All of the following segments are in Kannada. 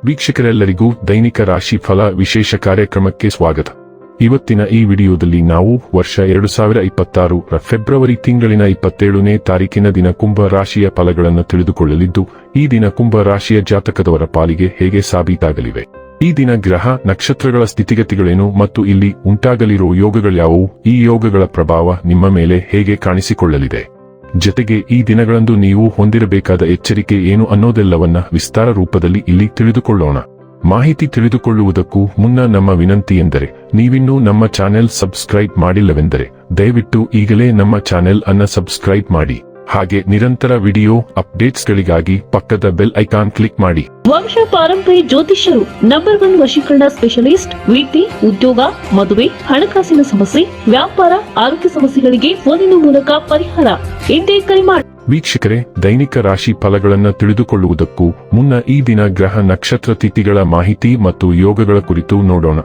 ವೀಕ್ಷಕರೆಲ್ಲರಿಗೂ ದೈನಿಕ ರಾಶಿ ಫಲ ವಿಶೇಷ ಕಾರ್ಯಕ್ರಮಕ್ಕೆ ಸ್ವಾಗತ. ಇವತ್ತಿನ ಈ ವಿಡಿಯೋದಲ್ಲಿ ನಾವು ವರ್ಷ 2026 ಫೆಬ್ರವರಿ ತಿಂಗಳಿನ 27ನೇ ತಾರೀಕಿನ ದಿನ ಕುಂಭ ರಾಶಿಯ ಫಲಗಳನ್ನು ತಿಳಿದುಕೊಳ್ಳಲಿದ್ದು, ಈ ದಿನ ಕುಂಭ ರಾಶಿಯ ಜಾತಕದವರ ಪಾಲಿಗೆ ಹೇಗೆ ಸಾಬೀತಾಗಲಿವೆ, ಈ ದಿನ ಗ್ರಹ ನಕ್ಷತ್ರಗಳ ಸ್ಥಿತಿಗತಿಗಳೇನು ಮತ್ತು ಇಲ್ಲಿ ಉಂಟಾಗಲಿರುವ ಯೋಗಗಳ್ಯಾವುವು, ಈ ಯೋಗಗಳ ಪ್ರಭಾವ ನಿಮ್ಮ ಮೇಲೆ ಹೇಗೆ ಕಾಣಿಸಿಕೊಳ್ಳಲಿದೆ, ಜತೆಗೆ ಈ ದಿನಗಳಂದು ನೀವು ಹೊಂದಿರಬೇಕಾದ ಎಚ್ಚರಿಕೆ ಏನು ಅನ್ನೋದೆಲ್ಲವನ್ನ ವಿಸ್ತಾರ ರೂಪದಲ್ಲಿ ಇಲ್ಲಿ ತಿಳಿದುಕೊಳ್ಳೋಣ. ಮಾಹಿತಿ ತಿಳಿದುಕೊಳ್ಳುವುದಕ್ಕೂ ಮುನ್ನ ನಮ್ಮ ವಿನಂತಿ ಎಂದರೆ, ನೀವಿನ್ನೂ ನಮ್ಮ ಚಾನೆಲ್ ಸಬ್ಸ್ಕ್ರೈಬ್ ಮಾಡಿಲ್ಲವೆಂದರೆ ದಯವಿಟ್ಟು ಈಗಲೇ ನಮ್ಮ ಚಾನೆಲ್ ಅನ್ನು ಸಬ್ಸ್ಕ್ರೈಬ್ ಮಾಡಿ. ಹಾಗೆ ನಿರಂತರ ವಿಡಿಯೋ ಅಪ್ಡೇಟ್ಸ್ಗಳಿಗಾಗಿ ಪಕ್ಕದ ಬೆಲ್ ಐಕಾನ್ ಕ್ಲಿಕ್ ಮಾಡಿ. ವಂಶ ಪಾರಂಪರ್ಯ ಜ್ಯೋತಿಷ್ಯರು ನಂಬರ್ 1 ವಶೀಕರಣ ಸ್ಪೆಷಲಿಸ್ಟ್. ವೃತ್ತಿ, ಉದ್ಯೋಗ, ಮದುವೆ, ಹಣಕಾಸಿನ ಸಮಸ್ಯೆ, ವ್ಯಾಪಾರ, ಆರೋಗ್ಯ ಸಮಸ್ಯೆಗಳಿಗೆ ಫೋನಿನ ಮೂಲಕ ಪರಿಹಾರ. ಇಂದೇ ಕರೆ ಮಾಡಿ. ವೀಕ್ಷಕರೇ, ದೈನಿಕ ರಾಶಿ ಫಲಗಳನ್ನು ತಿಳಿದುಕೊಳ್ಳುವುದಕ್ಕೂ ಮುನ್ನ ಈ ದಿನ ಗ್ರಹ ನಕ್ಷತ್ರ ತಿಥಿಗಳ ಮಾಹಿತಿ ಮತ್ತು ಯೋಗಗಳ ಕುರಿತು ನೋಡೋಣ.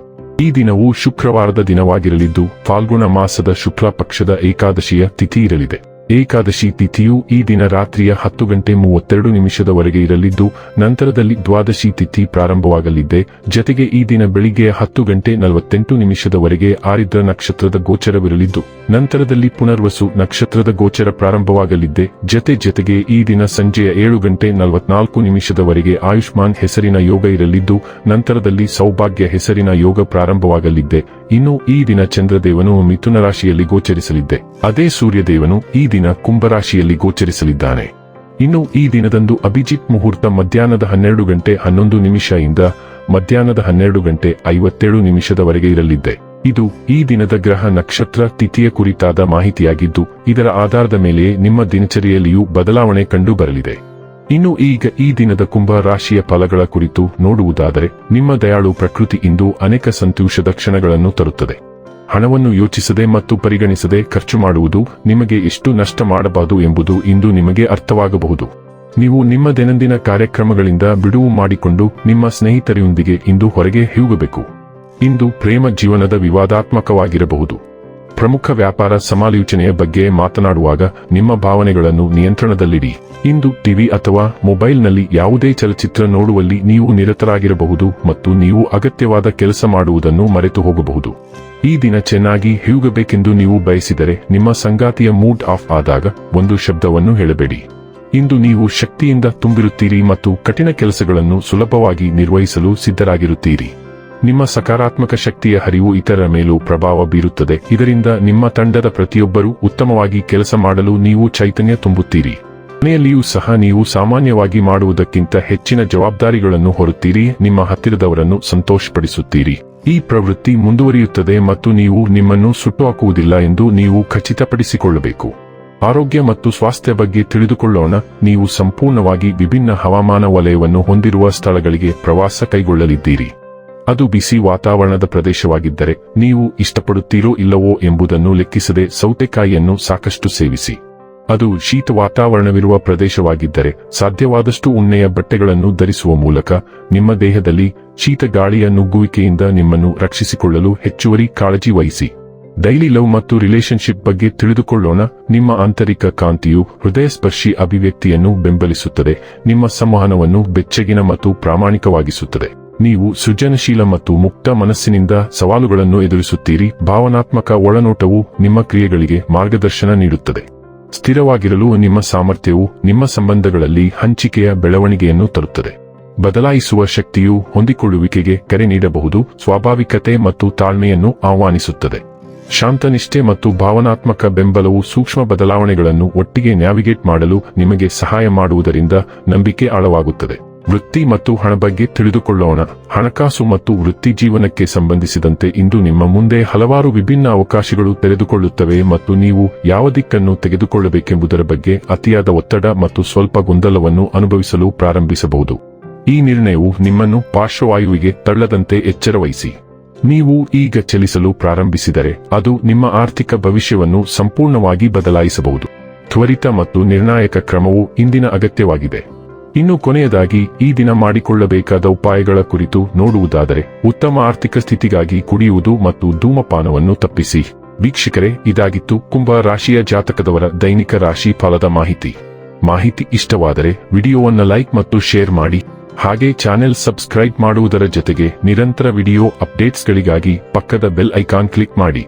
ಈ ದಿನವು ಶುಕ್ರವಾರದ ದಿನವಾಗಿರಲಿದ್ದು, ಫಾಲ್ಗುಣ ಮಾಸದ ಶುಕ್ಲ ಪಕ್ಷದ ಏಕಾದಶಿಯ ತಿಥಿ ಇರಲಿದೆ. ಏಕಾದಶಿ ತಿಥಿಯು ಈ ದಿನ ರಾತ್ರಿಯ 10:32 ಇರಲಿದ್ದು, ನಂತರದಲ್ಲಿ ದ್ವಾದಶಿ ತಿಥಿ ಪ್ರಾರಂಭವಾಗಲಿದೆ. ಜತೆಗೆ ಈ ದಿನ ಬೆಳಿಗ್ಗೆ 10:48 ಆರಿದ್ರ ನಕ್ಷತ್ರದ ಗೋಚರವಿರಲಿದ್ದು, ನಂತರದಲ್ಲಿ ಪುನರ್ವಸು ನಕ್ಷತ್ರದ ಗೋಚರ ಪ್ರಾರಂಭವಾಗಲಿದೆ. ಜತೆಗೆ ಈ ದಿನ ಸಂಜೆಯ 7:44 ಆಯುಷ್ಮಾನ್ ಹೆಸರಿನ ಯೋಗ ಇರಲಿದ್ದು, ನಂತರದಲ್ಲಿ ಸೌಭಾಗ್ಯ ಹೆಸರಿನ ಯೋಗ ಪ್ರಾರಂಭವಾಗಲಿದೆ. ಇನ್ನು ಈ ದಿನ ಚಂದ್ರದೇವನು ಮಿಥುನ ರಾಶಿಯಲ್ಲಿ ಗೋಚರಿಸಲಿದೆ. ಅದೇ ಸೂರ್ಯದೇವನು ಈ ದಿನ ಕುಂಭರಾಶಿಯಲ್ಲಿ ಗೋಚರಿಸಲಿದ್ದಾನೆ. ಇನ್ನು ಈ ದಿನದಂದು ಅಭಿಜಿತ್ ಮುಹೂರ್ತ ಮಧ್ಯಾಹ್ನದ 12:11 ಇಂದ ಮಧ್ಯಾಹ್ನದ 12:57 ಇರಲಿದೆ. ಇದು ಈ ದಿನದ ಗ್ರಹ ನಕ್ಷತ್ರ ತಿಥಿಯ ಕುರಿತಾದ ಮಾಹಿತಿಯಾಗಿದ್ದು, ಇದರ ಆಧಾರದ ಮೇಲೆ ನಿಮ್ಮ ದಿನಚರಿಯಲ್ಲಿಯೂ ಬದಲಾವಣೆ ಕಂಡು ಬರಲಿದೆ. ಇನ್ನು ಈಗ ಈ ದಿನದ ಕುಂಭ ರಾಶಿಯ ಫಲಗಳ ಕುರಿತು ನೋಡುವುದಾದರೆ, ನಿಮ್ಮ ದಯಾಳು ಪ್ರಕೃತಿ ಇಂದು ಅನೇಕ ಸಂತೋಷದ ಕ್ಷಣಗಳನ್ನು ತರುತ್ತದೆ. ಹಣವನ್ನು ಯೋಚಿಸದೆ ಮತ್ತು ಪರಿಗಣಿಸದೆ ಖರ್ಚು ಮಾಡುವುದು ನಿಮಗೆ ಎಷ್ಟು ನಷ್ಟ ಮಾಡಬಹುದು ಎಂಬುದು ಇಂದು ನಿಮಗೆ ಅರ್ಥವಾಗಬಹುದು. ನೀವು ನಿಮ್ಮ ದೈನಂದಿನ ಕಾರ್ಯಕ್ರಮಗಳಿಂದ ಬಿಡುವು ಮಾಡಿಕೊಂಡು ನಿಮ್ಮ ಸ್ನೇಹಿತರೊಂದಿಗೆ ಇಂದು ಹೊರಗೆ ಹೋಗಬೇಕು. ಇಂದು ಪ್ರೇಮ ಜೀವನದ ವಿವಾದಾತ್ಮಕವಾಗಿರಬಹುದು. ಪ್ರಮುಖ ವ್ಯಾಪಾರ ಸಮಾಲೋಚನೆಯ ಬಗ್ಗೆ ಮಾತನಾಡುವಾಗ ನಿಮ್ಮ ಭಾವನೆಗಳನ್ನು ನಿಯಂತ್ರಣದಲ್ಲಿಡಿ. ಇಂದು ಟಿವಿ ಅಥವಾ ಮೊಬೈಲ್ನಲ್ಲಿ ಯಾವುದೇ ಚಲಚಿತ್ರ ನೋಡುವಲ್ಲಿ ನೀವು ನಿರತರಾಗಿರಬಹುದು ಮತ್ತು ನೀವು ಅಗತ್ಯವಾದ ಕೆಲಸ ಮಾಡುವುದನ್ನು ಮರೆತು ಹೋಗಬಹುದು. ಈ ದಿನ ಚೆನ್ನಾಗಿ ಹೋಗಬೇಕೆಂದು ನೀವು ಬಯಸಿದರೆ, ನಿಮ್ಮ ಸಂಗಾತಿಯ ಮೂಡ್ ಆಫ್ ಆದಾಗ ಒಂದು ಶಬ್ದವನ್ನು ಹೇಳಬೇಡಿ. ಇಂದು ನೀವು ಶಕ್ತಿಯಿಂದ ತುಂಬಿರುತ್ತೀರಿ ಮತ್ತು ಕಠಿಣ ಕೆಲಸಗಳನ್ನು ಸುಲಭವಾಗಿ ನಿರ್ವಹಿಸಲು ಸಿದ್ಧರಾಗಿರುತ್ತೀರಿ. ನಿಮ್ಮ ಸಕಾರಾತ್ಮಕ ಶಕ್ತಿಯ ಹರಿವು ಇತರರ ಮೇಲೂ ಪ್ರಭಾವ ಬೀರುತ್ತದೆ. ಇದರಿಂದ ನಿಮ್ಮ ತಂಡದ ಪ್ರತಿಯೊಬ್ಬರೂ ಉತ್ತಮವಾಗಿ ಕೆಲಸ ಮಾಡಲು ನೀವು ಚೈತನ್ಯ ತುಂಬುತ್ತೀರಿ. ಮನೆಯಲ್ಲಿಯೂ ಸಹ ನೀವು ಸಾಮಾನ್ಯವಾಗಿ ಮಾಡುವುದಕ್ಕಿಂತ ಹೆಚ್ಚಿನ ಜವಾಬ್ದಾರಿಗಳನ್ನು ಹೊರುತ್ತೀರಿ. ನಿಮ್ಮ ಹತ್ತಿರದವರನ್ನು ಸಂತೋಷಪಡಿಸುತ್ತೀರಿ. ಈ ಪ್ರವೃತ್ತಿ ಮುಂದುವರಿಯುತ್ತದೆ ಮತ್ತು ನೀವು ನಿಮ್ಮನ್ನು ಸುಟ್ಟುಹಾಕುವುದಿಲ್ಲ ಎಂದು ನೀವು ಖಚಿತಪಡಿಸಿಕೊಳ್ಳಬೇಕು. ಆರೋಗ್ಯ ಮತ್ತು ಸ್ವಾಸ್ಥ್ಯ ಬಗ್ಗೆ ತಿಳಿದುಕೊಳ್ಳೋಣ. ನೀವು ಸಂಪೂರ್ಣವಾಗಿ ವಿಭಿನ್ನ ಹವಾಮಾನ ವಲಯವನ್ನು ಹೊಂದಿರುವ ಸ್ಥಳಗಳಿಗೆ ಪ್ರವಾಸ ಕೈಗೊಳ್ಳಲಿದ್ದೀರಿ. ಅದು ಬಿಸಿ ವಾತಾವರಣದ ಪ್ರದೇಶವಾಗಿದ್ದರೆ ನೀವು ಇಷ್ಟಪಡುತ್ತೀರೋ ಇಲ್ಲವೋ ಎಂಬುದನ್ನು ಲೆಕ್ಕಿಸದೆ ಸೌತೆಕಾಯಿಯನ್ನು ಸಾಕಷ್ಟು ಸೇವಿಸಿ. ಅದು ಶೀತ ವಾತಾವರಣವಿರುವ ಪ್ರದೇಶವಾಗಿದ್ದರೆ ಸಾಧ್ಯವಾದಷ್ಟು ಉಣ್ಣೆಯ ಬಟ್ಟೆಗಳನ್ನು ಧರಿಸುವ ಮೂಲಕ ನಿಮ್ಮ ದೇಹದಲ್ಲಿ ಶೀತ ಗಾಳಿಯ ನುಗ್ಗುವಿಕೆಯಿಂದ ನಿಮ್ಮನ್ನು ರಕ್ಷಿಸಿಕೊಳ್ಳಲು ಹೆಚ್ಚುವರಿ ಕಾಳಜಿ ವಹಿಸಿ. ಡೈಲಿ ಲವ್ ಮತ್ತು ರಿಲೇಶನ್ಶಿಪ್ ಬಗ್ಗೆ ತಿಳಿದುಕೊಳ್ಳೋಣ. ನಿಮ್ಮ ಆಂತರಿಕ ಕಾಂತಿಯು ಹೃದಯಸ್ಪರ್ಶಿ ಅಭಿವ್ಯಕ್ತಿಯನ್ನು ಬೆಂಬಲಿಸುತ್ತದೆ. ನಿಮ್ಮ ಸಂವಹನವನ್ನು ಬೆಚ್ಚಗಿನ ಮತ್ತು ಪ್ರಾಮಾಣಿಕವಾಗಿಸುತ್ತದೆ. ನೀವು ಸೃಜನಶೀಲ ಮತ್ತು ಮುಕ್ತ ಮನಸ್ಸಿನಿಂದ ಸವಾಲುಗಳನ್ನು ಎದುರಿಸುತ್ತೀರಿ. ಭಾವನಾತ್ಮಕ ಒಳನೋಟವು ನಿಮ್ಮ ಕ್ರಿಯೆಗಳಿಗೆ ಮಾರ್ಗದರ್ಶನ ನೀಡುತ್ತದೆ. ಸ್ಥಿರವಾಗಿರಲು ನಿಮ್ಮ ಸಾಮರ್ಥ್ಯವು ನಿಮ್ಮ ಸಂಬಂಧಗಳಲ್ಲಿ ಹಂಚಿಕೆಯ ಬೆಳವಣಿಗೆಯನ್ನು ತರುತ್ತದೆ. ಬದಲಾಯಿಸುವ ಶಕ್ತಿಯು ಹೊಂದಿಕೊಳ್ಳುವಿಕೆಗೆ ಕರೆ ನೀಡಬಹುದು. ಸ್ವಾಭಾವಿಕತೆ ಮತ್ತು ತಾಳ್ಮೆಯನ್ನು ಆಹ್ವಾನಿಸುತ್ತದೆ. ಶಾಂತನಿಷ್ಠೆ ಮತ್ತು ಭಾವನಾತ್ಮಕ ಬೆಂಬಲವು ಸೂಕ್ಷ್ಮ ಬದಲಾವಣೆಗಳನ್ನು ಒಟ್ಟಿಗೆ ನ್ಯಾವಿಗೇಟ್ ಮಾಡಲು ನಿಮಗೆ ಸಹಾಯ ಮಾಡುವುದರಿಂದ ನಂಬಿಕೆ ಆಳವಾಗುತ್ತದೆ. ವೃತ್ತಿ ಮತ್ತು ಹಣ ಬಗ್ಗೆ ತಿಳಿದುಕೊಳ್ಳೋಣ. ಹಣಕಾಸು ಮತ್ತು ವೃತ್ತಿ ಜೀವನಕ್ಕೆ ಸಂಬಂಧಿಸಿದಂತೆ ಇಂದು ನಿಮ್ಮ ಮುಂದೆ ಹಲವಾರು ವಿಭಿನ್ನ ಅವಕಾಶಗಳು ತೆರೆದುಕೊಳ್ಳುತ್ತವೆ ಮತ್ತು ನೀವು ಯಾವ ದಿಕ್ಕನ್ನು ತೆಗೆದುಕೊಳ್ಳಬೇಕೆಂಬುದರ ಬಗ್ಗೆ ಅತಿಯಾದ ಒತ್ತಡ ಮತ್ತು ಸ್ವಲ್ಪ ಗೊಂದಲವನ್ನು ಅನುಭವಿಸಲು ಪ್ರಾರಂಭಿಸಬಹುದು. ಈ ನಿರ್ಣಯವು ನಿಮ್ಮನ್ನು ಪಾರ್ಶ್ವವಾಯುವಿಗೆ ತಳ್ಳದಂತೆ ಎಚ್ಚರವಹಿಸಿ. ನೀವು ಈಗ ಚಲಿಸಲು ಪ್ರಾರಂಭಿಸಿದರೆ ಅದು ನಿಮ್ಮ ಆರ್ಥಿಕ ಭವಿಷ್ಯವನ್ನು ಸಂಪೂರ್ಣವಾಗಿ ಬದಲಾಯಿಸಬಹುದು. ತ್ವರಿತ ಮತ್ತು ನಿರ್ಣಾಯಕ ಕ್ರಮವು ಇಂದಿನ ಅಗತ್ಯವಾಗಿದೆ. ಇನ್ನು ಕೊನೆಯದಾಗಿ ಈ ದಿನ ಮಾಡಿಕೊಳ್ಳಬೇಕಾದ ಉಪಾಯಗಳ ಕುರಿತು ನೋಡುವುದಾದರೆ, ಉತ್ತಮ ಆರ್ಥಿಕ ಸ್ಥಿತಿಗಾಗಿ ಕುಡಿಯುವುದು ಮತ್ತು ಧೂಮಪಾನವನ್ನು ತಪ್ಪಿಸಿ. ವೀಕ್ಷಕರೇ, ಇದಾಗಿತ್ತು ಕುಂಭ ರಾಶಿಯ ಜಾತಕದವರ ದೈನಿಕ ರಾಶಿ ಫಲದ ಮಾಹಿತಿ ಇಷ್ಟವಾದರೆ ವಿಡಿಯೋವನ್ನು ಲೈಕ್ ಮತ್ತು ಶೇರ್ ಮಾಡಿ. ಹಾಗೆ ಚಾನೆಲ್ ಸಬ್ಸ್ಕ್ರೈಬ್ ಮಾಡುವುದರ ಜೊತೆಗೆ ನಿರಂತರ ವಿಡಿಯೋ ಅಪ್ಡೇಟ್ಸ್ಗಳಿಗಾಗಿ ಪಕ್ಕದ ಬೆಲ್ ಐಕಾನ್ ಕ್ಲಿಕ್ ಮಾಡಿ.